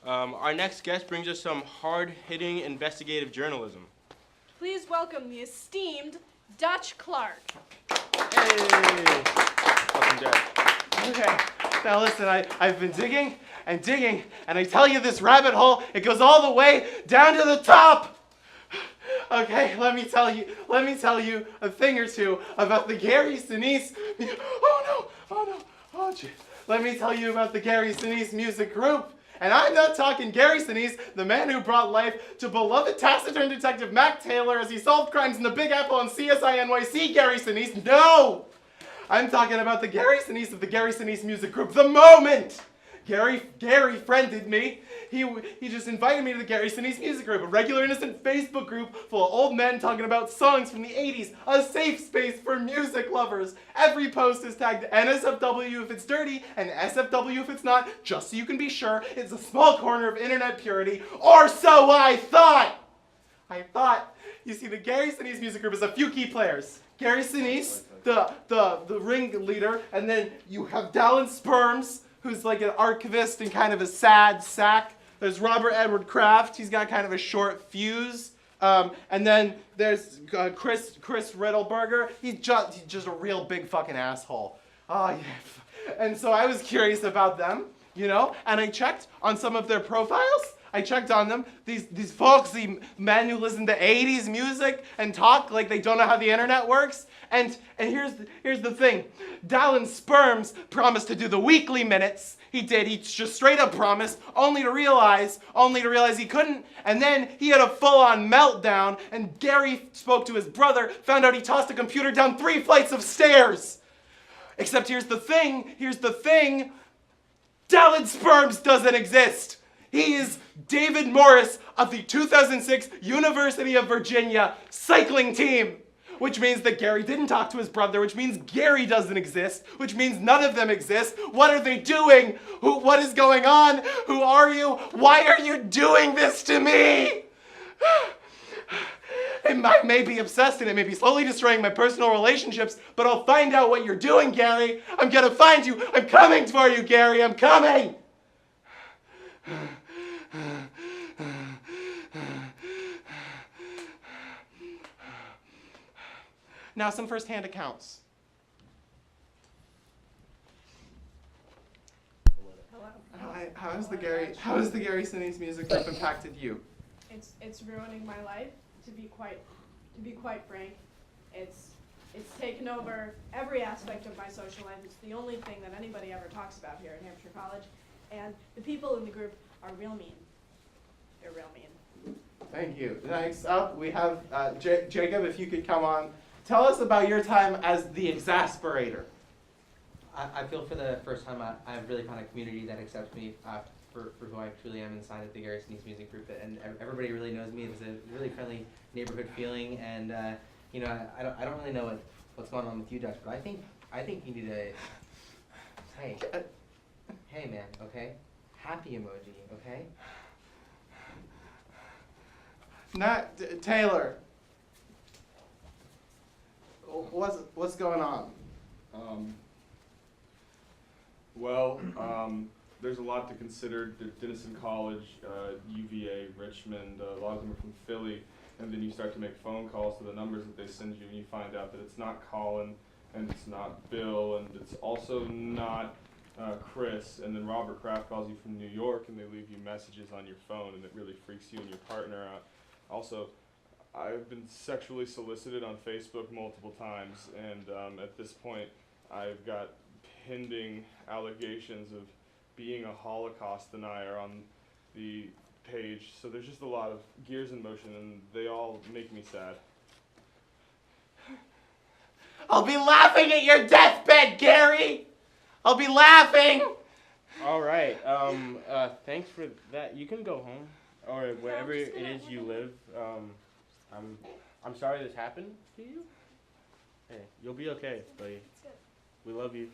Our next guest brings us some hard-hitting investigative journalism. Please welcome the esteemed Dutch Clark. Hey! Welcome, Dutch. Okay, now listen, I've been digging, and I tell you this rabbit hole, it goes all the way down to the top! Okay, let me tell you a thing or two about the Gary Sinise, oh gee. Let me tell you about the Gary Sinise music group. And I'm not talking Gary Sinise, the man who brought life to beloved taciturn detective Mac Taylor as he solved crimes in the Big Apple on CSI NYC Gary Sinise. No! I'm talking about the Gary Sinise of the Gary Sinise music group. The moment Gary friended me, he just invited me to the Gary Sinise music group, a regular innocent Facebook group full of old men talking about songs from the 80s, a safe space for music lovers. Every post is tagged NSFW if it's dirty and SFW if it's not, just so you can be sure it's a small corner of internet purity, or so I thought! You see, the Gary Sinise music group is a few key players. Gary Sinise, the ringleader, and then you have Dallin Sperms, who's like an archivist and kind of a sad sack. There's Robert Edward Kraft, he's got kind of a short fuse. And then there's Chris Riddleberger, he's just a real big fucking asshole. Oh, yeah. And so I was curious about them, you know, and I checked on some of their profiles. I checked on them, these folksy men who listen to 80s music and talk like they don't know how the internet works. And here's the thing. Dallin Sperms promised to do the weekly minutes. He did. He just straight up promised, only to realize he couldn't. And then he had a full-on meltdown, and Gary spoke to his brother, found out he tossed a computer down 3 flights of stairs. Except here's the thing. Dallin Sperms doesn't exist. He is David Morris of the 2006 University of Virginia cycling team. Which means that Gary didn't talk to his brother, which means Gary doesn't exist, which means none of them exist. What are they doing? What is going on? Who are you? Why are you doing this to me? I may be obsessed and it may be slowly destroying my personal relationships, but I'll find out what you're doing, Gary. I'm gonna find you. I'm coming for you, Gary. I'm coming. Now some first-hand accounts. Hello. How has the Gary Sinise music group impacted you? It's ruining my life. To be quite frank, it's taken over every aspect of my social life. It's the only thing that anybody ever talks about here at Hampshire College, and the people in the group are real mean. They're real mean. Thank you. Next up, we have Jacob. If you could come on. Tell us about your time as the exasperator. I feel for the first time I've really found a community that accepts me for who I truly am inside of the Gary Sinise music group, and everybody really knows me. It's a really friendly neighborhood feeling, and you know, I don't really know what's going on with you, Dutch, but I think you need a hey man, okay, happy emoji, okay. Taylor. What's going on? There's a lot to consider. Denison College, UVA, Richmond, a lot of them are from Philly, and then you start to make phone calls to the numbers that they send you, and you find out that it's not Colin, and it's not Bill, and it's also not Chris, and then Robert Kraft calls you from New York, and they leave you messages on your phone, and it really freaks you and your partner out. Also, I've been sexually solicited on Facebook multiple times, and at this point, I've got pending allegations of being a Holocaust denier on the page. So there's just a lot of gears in motion, and they all make me sad. I'll be laughing at your deathbed, Gary! I'll be laughing! All right. Thanks for that. You can go home or wherever it is you live. I'm sorry this happened to you. Hey, you'll be okay, buddy. We love you.